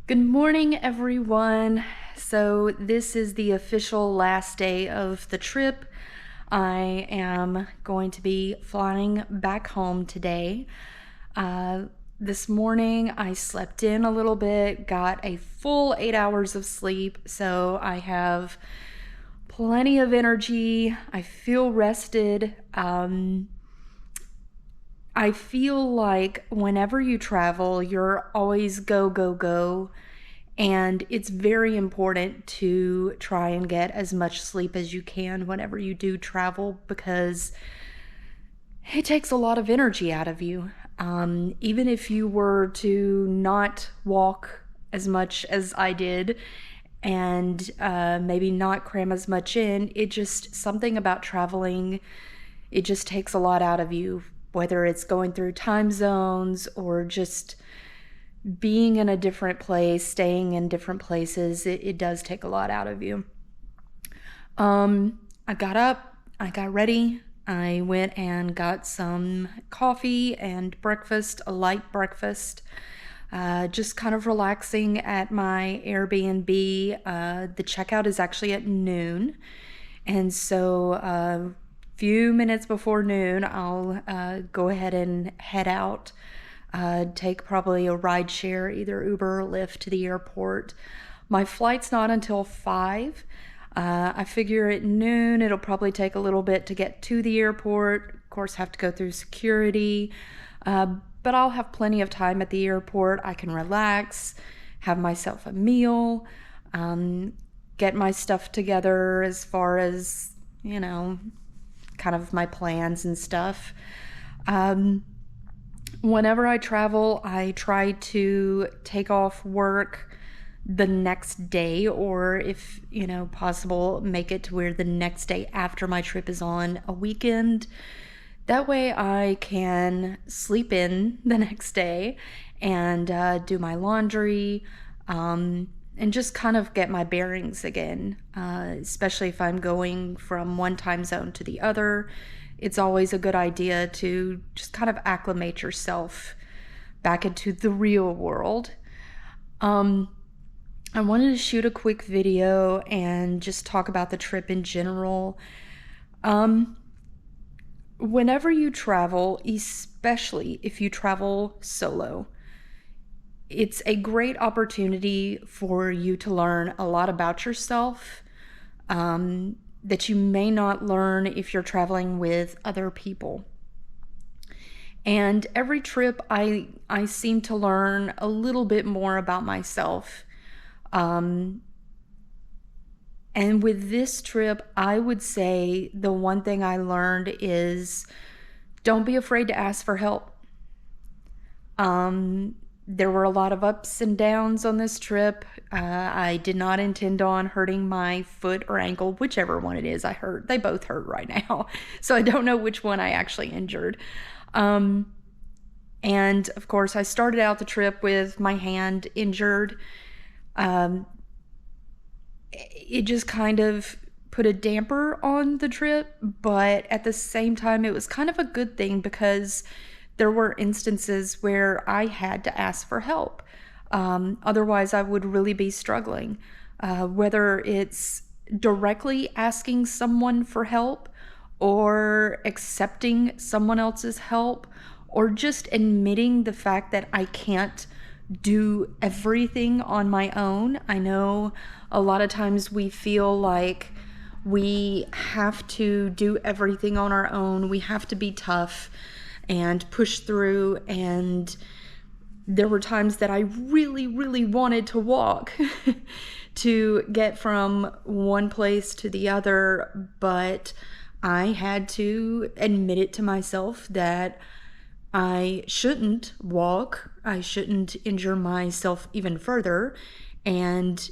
Good morning, everyone. So, this is the official last day of the trip. I am going to be flying back home today. This morning, I slept in a little bit, got a full 8 hours of sleep, so I have plenty of energy. I feel rested. I feel like whenever you travel, you're always go, go, go. And it's very important to try and get as much sleep as you can whenever you do travel because it takes a lot of energy out of you. Even if you were to not walk as much as I did and maybe not cram as much in, it just something about traveling, it just takes a lot out of you, whether it's going through time zones or just being in a different place, staying in different places. It does take a lot out of you. I got up, I got ready, I went and got some coffee and breakfast, a light breakfast. Just kind of relaxing at my Airbnb. The checkout is actually at noon. And so a few minutes before noon, I'll go ahead and head out. Take probably a ride share, either Uber or Lyft, to the airport. My flight's not until 5. I figure at noon it'll probably take a little bit to get to the airport. Of course, have to go through security. But I'll have plenty of time at the airport. I can relax, have myself a meal, get my stuff together as far as, kind of my plans and stuff. Whenever I travel, I try to take off work the next day, or if, possible, make it to where the next day after my trip is on a weekend. That way I can sleep in the next day and do my laundry, and just kind of get my bearings again, especially if I'm going from one time zone to the other. It's always a good idea to just kind of acclimate yourself back into the real world. I wanted to shoot a quick video and just talk about the trip in general. Whenever you travel, especially if you travel solo, it's a great opportunity for you to learn a lot about yourself that you may not learn if you're traveling with other people. And every trip, I seem to learn a little bit more about myself. And with this trip, I would say the one thing I learned is don't be afraid to ask for help. There were a lot of ups and downs on this trip. I did not intend on hurting my foot or ankle, whichever one it is I hurt. They both hurt right now. So I don't know which one I actually injured. And of course, I started out the trip with my hand injured. It just kind of put a damper on the trip, but at the same time, it was kind of a good thing because there were instances where I had to ask for help. Otherwise, I would really be struggling. Whether it's directly asking someone for help or accepting someone else's help or just admitting the fact that I can't do everything on my own. I know a lot of times we feel like we have to do everything on our own. We have to be tough and push through. And there were times that I really, really wanted to walk to get from one place to the other, but I had to admit it to myself that I shouldn't walk. I shouldn't injure myself even further, and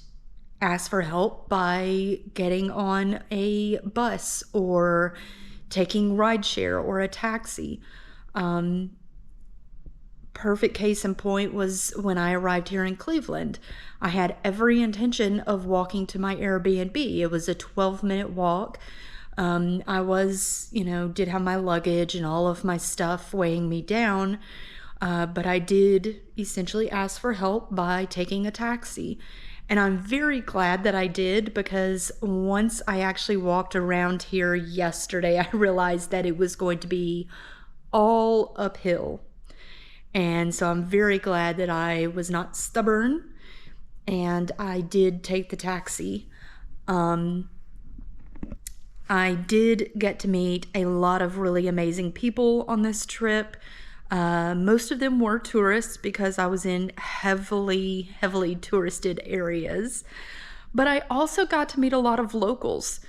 ask for help by getting on a bus or taking rideshare or a taxi. Perfect case in point was when I arrived here in Cleveland. I had every intention of walking to my Airbnb. It was a 12-minute walk. I was, did have my luggage and all of my stuff weighing me down. but I did essentially ask for help by taking a taxi. And I'm very glad that I did, because once I actually walked around here yesterday, I realized that it was going to be all uphill. And so I'm very glad that I was not stubborn and I did take the taxi. I did get to meet a lot of really amazing people on this trip. Most of them were tourists because I was in heavily touristed areas. But I also got to meet a lot of locals.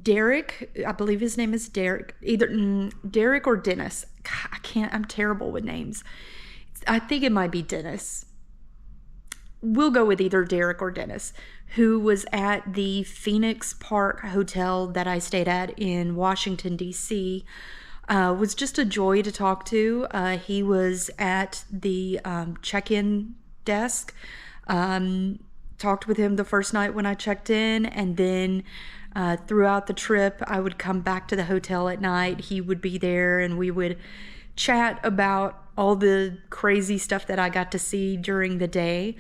Derek, I believe his name is Derek, either Derek or Dennis. I'm terrible with names. I think it might be Dennis. We'll go with either Derek or Dennis, who was at the Phoenix Park Hotel that I stayed at in Washington, D.C. Was just a joy to talk to. He was at the check-in desk. Talked with him the first night when I checked in, and then throughout the trip, I would come back to the hotel at night. He would be there, and we would chat about all the crazy stuff that I got to see during the day.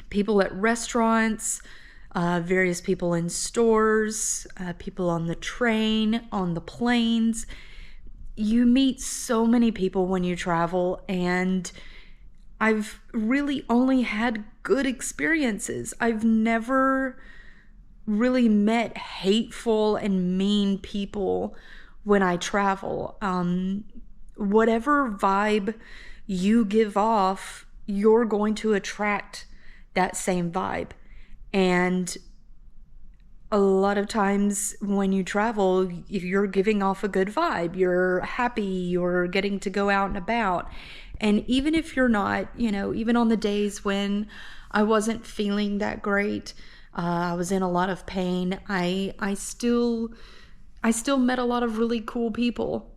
People at restaurants, various people in stores, people on the train, on the planes. You meet so many people when you travel, and I've really only had good experiences. I've never really met hateful and mean people when I travel. Whatever vibe you give off, you're going to attract that same vibe. And a lot of times when you travel, if you're giving off a good vibe, you're happy, you're getting to go out and about. And even if you're not, even on the days when I wasn't feeling that great, I was in a lot of pain, I still met a lot of really cool people.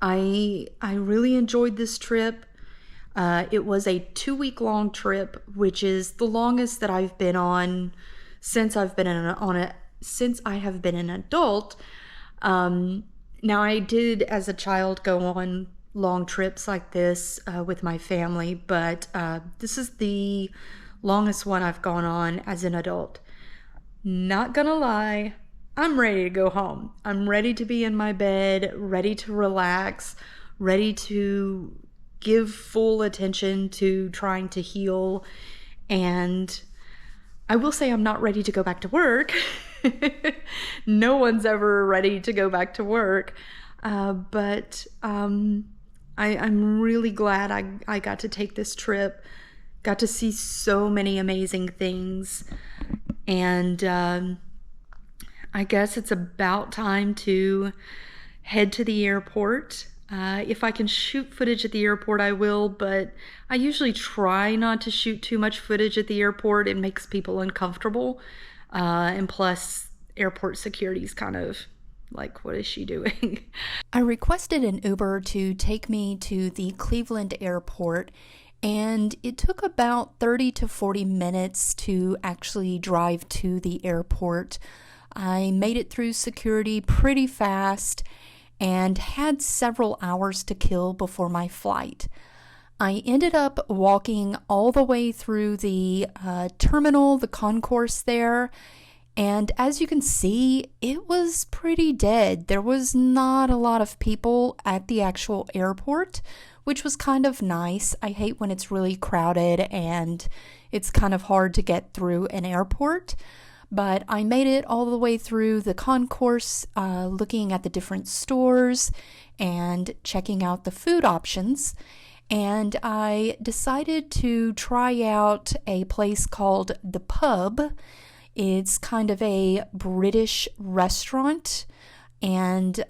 I really enjoyed this trip. It was a 2-week-long trip, which is the longest that I've been on since I've been since I have been an adult. Now, I did as a child go on long trips like this with my family, but this is the longest one I've gone on as an adult. Not gonna lie, I'm ready to go home. I'm ready to be in my bed, ready to relax, ready to give full attention to trying to heal. And I will say I'm not ready to go back to work. No one's ever ready to go back to work. But I'm really glad I got to take this trip, got to see so many amazing things. And I guess it's about time to head to the airport. If I can shoot footage at the airport, I will, but I usually try not to shoot too much footage at the airport. It makes people uncomfortable. And plus, airport security is kind of like, what is she doing? I requested an Uber to take me to the Cleveland airport, and it took about 30 to 40 minutes to actually drive to the airport. I made it through security pretty fast and had several hours to kill before my flight. I ended up walking all the way through the terminal, the concourse there, and as you can see, it was pretty dead. There was not a lot of people at the actual airport, which was kind of nice. I hate when it's really crowded and it's kind of hard to get through an airport. But I made it all the way through the concourse, looking at the different stores and checking out the food options. And I decided to try out a place called The Pub. It's kind of a British restaurant, and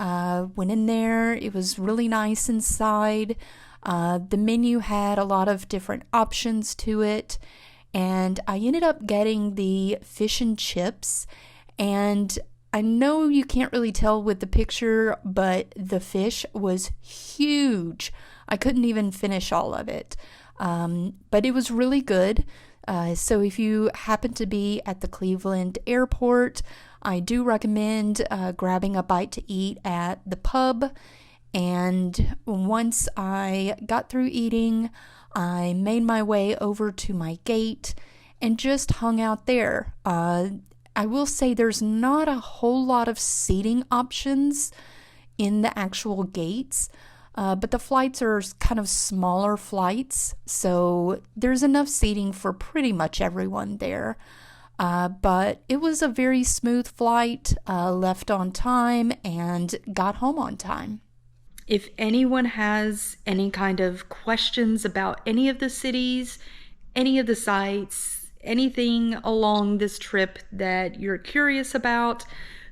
went in there. It was really nice inside. The menu had a lot of different options to it, and I ended up getting the fish and chips. And I know you can't really tell with the picture, but the fish was huge. I couldn't even finish all of it, but it was really good. So if you happen to be at the Cleveland airport, I do recommend grabbing a bite to eat at The Pub. And once I got through eating, I made my way over to my gate and just hung out there. I will say there's not a whole lot of seating options in the actual gates, but the flights are kind of smaller flights, so there's enough seating for pretty much everyone there. But it was a very smooth flight, left on time, and got home on time. If anyone has any kind of questions about any of the cities, any of the sites, anything along this trip that you're curious about,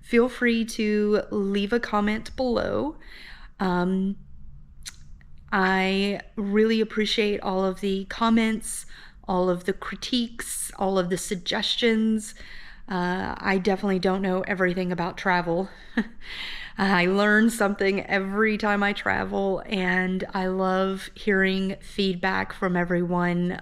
feel free to leave a comment below. I really appreciate all of the comments, all of the critiques, all of the suggestions. I definitely don't know everything about travel. I learn something every time I travel, and I love hearing feedback from everyone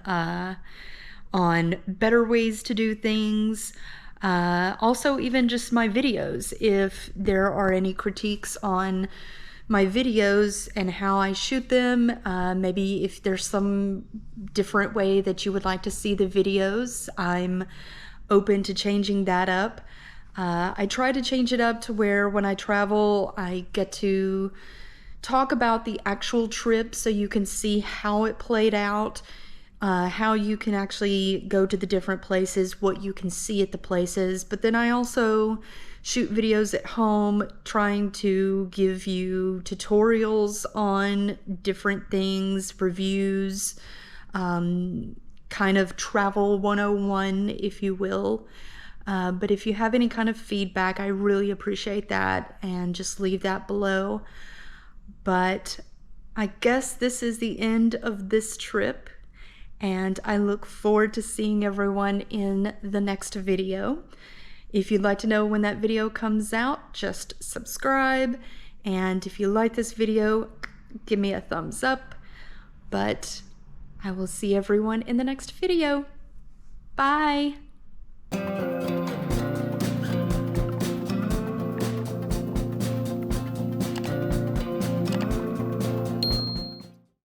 on better ways to do things. Also, even just my videos. If there are any critiques on my videos and how I shoot them, maybe if there's some different way that you would like to see the videos, I'm open to changing that up. I try to change it up to where when I travel, I get to talk about the actual trip so you can see how it played out, how you can actually go to the different places, what you can see at the places. But then I also shoot videos at home trying to give you tutorials on different things, reviews, kind of travel 101, if you will. But if you have any kind of feedback, I really appreciate that, and just leave that below. But I guess this is the end of this trip, and I look forward to seeing everyone in the next video. If you'd like to know when that video comes out, just subscribe. And if you like this video, give me a thumbs up. But I will see everyone in the next video. Bye.